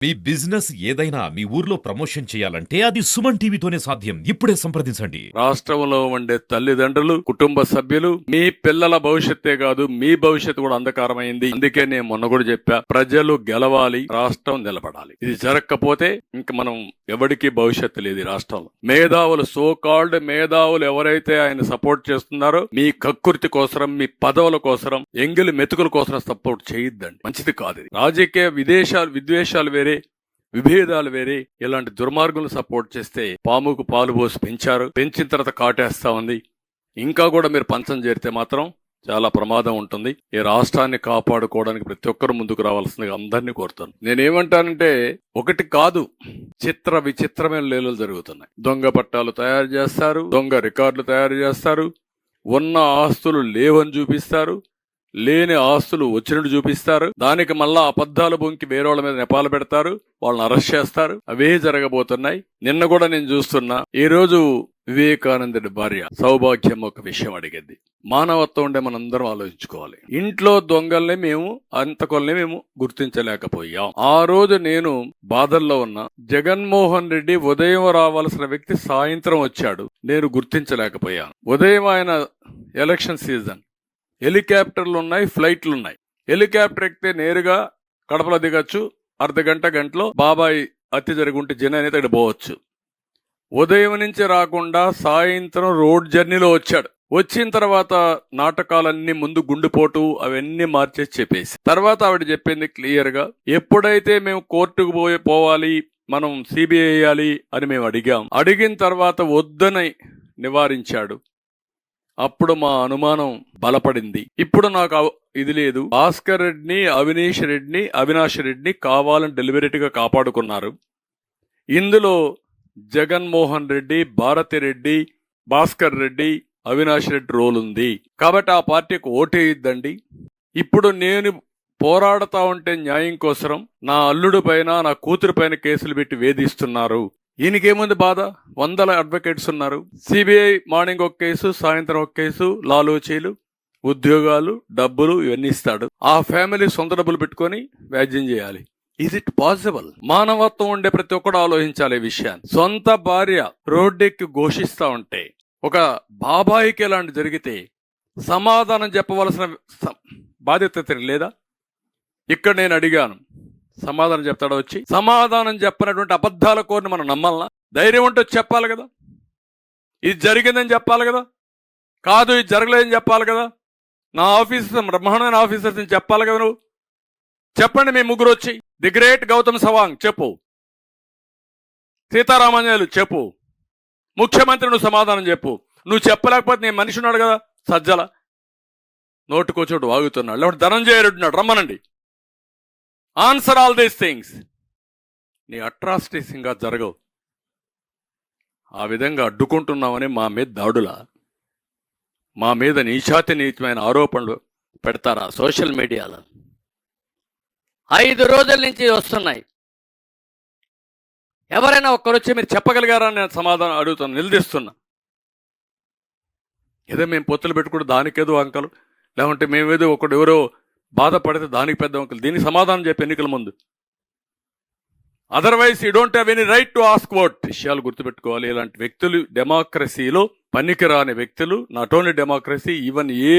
మీ business ఏదైనా మీ ఊర్లో promotion చేయాలంటే అది సుమన్ టీవీతోనే సాధ్యం. ఇప్పుడే సంప్రదించండి. రాష్ట్రంలో ఉండే తల్లిదండ్రులు, కుటుంబ సభ్యులు, మీ పిల్లల భవిష్యత్తే కాదు మీ భవిష్యత్తు కూడా అంధకారమైంది. అందుకే నేను మొన్న కూడా చెప్పా, ప్రజలు గెలవాలి, రాష్ట్రం నిలబడాలి. ఇది జరగకపోతే ఇంక మనం ఎవరికి భవిష్యత్తు లేదు. రాష్ట్రంలో మేధావులు, సోకాల్డ్ మేధావులు ఎవరైతే ఆయన సపోర్ట్ చేస్తున్నారో మీ కక్కుర్తి కోసరం, మీ పదవుల కోసరం, ఎంగిలి మెతుకుల కోసం సపోర్ట్ చేయొద్దండి. మంచిది కాదు. రాజకీయ విద్వేషాలు వేరే, విభేదాలు వేరే. ఇలాంటి దుర్మార్గులను సపోర్ట్ చేస్తే పాముకు పాలు పోసి పెంచారు, పెంచిన తర్వాత కాటేస్తా ఉంది. ఇంకా కూడా మీరు పంచం చేరితే మాత్రం చాలా ప్రమాదం ఉంటుంది. ఈ రాష్ట్రాన్ని కాపాడుకోవడానికి ప్రతి ఒక్కరు ముందుకు రావాల్సిందిగా అందరినీ కోరుతాను. నేనేమంటానంటే, ఒకటి కాదు, చిత్ర విచిత్రమైన లీలలు జరుగుతున్నాయి. దొంగ పట్టాలు తయారు చేస్తారు, దొంగ రికార్డులు తయారు చేస్తారు, ఉన్న ఆస్తులు లేవని చూపిస్తారు, లేని ఆస్తులు వచ్చినట్టు చూపిస్తారు, దానికి మళ్ళా అబద్ధాలు బొంకి వేరే వాళ్ళ మీద నెపాలు పెడతారు, వాళ్ళని అరెస్ట్ చేస్తారు. అవే జరగబోతున్నాయి. నిన్న కూడా నేను చూస్తున్నా. ఈ రోజు వివేకానందుడి భార్య సౌభాగ్యం ఒక విషయం అడిగింది. మానవత్వం ఉండే మనందరం ఆలోచించుకోవాలి. ఇంట్లో దొంగల్ని మేము, అంతకొల్ని మేము గుర్తించలేకపోయాం. ఆ రోజు నేను బాధల్లో ఉన్నా. జగన్మోహన్ రెడ్డి ఉదయం రావాల్సిన వ్యక్తి సాయంత్రం వచ్చాడు, నేను గుర్తించలేకపోయాను. ఉదయం ఆయన ఎలక్షన్ సీజన్, హెలికాప్టర్లు ఉన్నాయి, ఫ్లైట్లు ఉన్నాయి. హెలికాప్టర్ ఎక్కితే నేరుగా కడపలో దిగచ్చు, గంటలో బాబాయ్ హత్య జరుగుంటే జన అనేది అక్కడ పోవచ్చు. ఉదయం నుంచి రాకుండా సాయంత్రం రోడ్ జర్నీలో వచ్చాడు. వచ్చిన తర్వాత నాటకాలన్నీ, ముందు గుండెపోటు అవన్నీ మార్చేసి చెప్పేసి, తర్వాత ఆవిడ చెప్పింది క్లియర్ గా, ఎప్పుడైతే మేము కోర్టుకు పోవాలి, మనం సిబిఐ వేయాలి అని మేము అడిగిన తర్వాత వద్దని నివారించాడు. అప్పుడు మా అనుమానం బలపడింది. ఇప్పుడు నాకు ఇది లేదు. భాస్కర్ రెడ్డిని, అవినాష్ రెడ్డిని కావాలని డెలిబరేట్గా కాపాడుకున్నారు. ఇందులో జగన్మోహన్ రెడ్డి, భారతిరెడ్డి, భాస్కర్ రెడ్డి, అవినాష్ రెడ్డి రోల్ ఉంది. కాబట్టి ఆ పార్టీకి ఓటేయద్దండి. ఇప్పుడు నేను పోరాడుతా ఉంటే న్యాయం కోసం నా అల్లుడు పైన, నా కూతురు పైన కేసులు పెట్టి వేధిస్తున్నారు. ఈయనకేముంది బాధ? 100 అడ్వకేట్స్ ఉన్నారు. సిబిఐ మార్నింగ్ ఒక కేసు, సాయంత్రం ఒక కేసు, లాలూచీలు, ఉద్యోగాలు, డబ్బులు ఇవన్నీ ఇస్తాడు. ఆ ఫ్యామిలీ సొంత డబ్బులు పెట్టుకొని వ్యాజ్యం చేయాలి. Is it possible? మానవత్వం ఉండే ప్రతి ఒక్కడు ఆలోచించాలి ఈ విషయాన్ని. సొంత భార్య రోడ్డెక్కి ఘోషిస్తా ఉంటే, ఒక బాబాయికి ఎలాంటి జరిగితే సమాధానం చెప్పవలసిన బాధ్యత లేదా? ఇక్కడ నేను అడిగాను, సమాధానం చెప్తాడో వచ్చి? సమాధానం చెప్పినటువంటి అబద్ధాల కోరిని మనం నమ్మాలనా? ధైర్యం ఉంటే చెప్పాలి కదా. ఇది జరిగిందని చెప్పాలి కదా. కాదు ఇది జరగలేదని చెప్పాలి కదా. నా ఆఫీసర్, బ్రహ్మాండమైన ఆఫీసర్స్ చెప్పాలి కదా. నువ్వు చెప్పండి, మీ ముగ్గురు వచ్చి. ది గ్రేట్ గౌతమ్ సవాంగ్ చెప్పు, సీతారామాంజనేయులు చెప్పు, ముఖ్యమంత్రి నువ్వు సమాధానం చెప్పు. నువ్వు చెప్పలేకపోతే నేను మనిషి ఉన్నాడు కదా సజ్జల, నోటుకోచోటు వాగుతున్నాడు. లేకపోతే ధనంజయ రెడ్డి ఉన్నాడు, రమ్మనండి. Answer all these things. నీ అట్రాసిటీస్ ఇంకా జరగవు. ఆ విధంగా అడ్డుకుంటున్నామని మా మీద దాడులా, మా మీద నీచమైన ఆరోపణలు పెడతారా సోషల్ మీడియాలో? 5 రోజుల నుంచి వస్తున్నాయి. ఎవరైనా ఒక్కరొచ్చి మీరు చెప్పగలిగారా? నేను సమాధానం అడుగుతాను, నిలదీస్తున్నా. ఏదో మేము పొత్తులు పెట్టుకుంటే దానికేదో అంకలు, లేకుంటే మేమేదో ఎవరో బాధపడితే దానికి పెద్ద అంకలు. దీనికి సమాధానం చెప్పి ఎన్నికల ముందు. Otherwise you don't have any right to ask what. విషయాలు గుర్తుపెట్టుకోవాలి. ఇలాంటి వ్యక్తులు డెమోక్రసీలో పనికిరాని వ్యక్తులు. Not only democracy, even a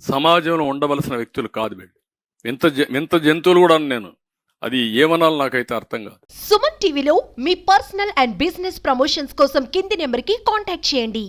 సమాజంలో ఉండవలసిన వ్యక్తులు కాదు వీళ్ళు. వింత జంతువులు కూడా నేను. అది ఏమనాలి నాకైతే అర్థం కాదు. సుమన్ టీవీలో మీ పర్సనల్ అండ్ బిజినెస్ ప్రమోషన్స్ కోసం కింది నెంబర్కి కాంటాక్ట్ చేయండి.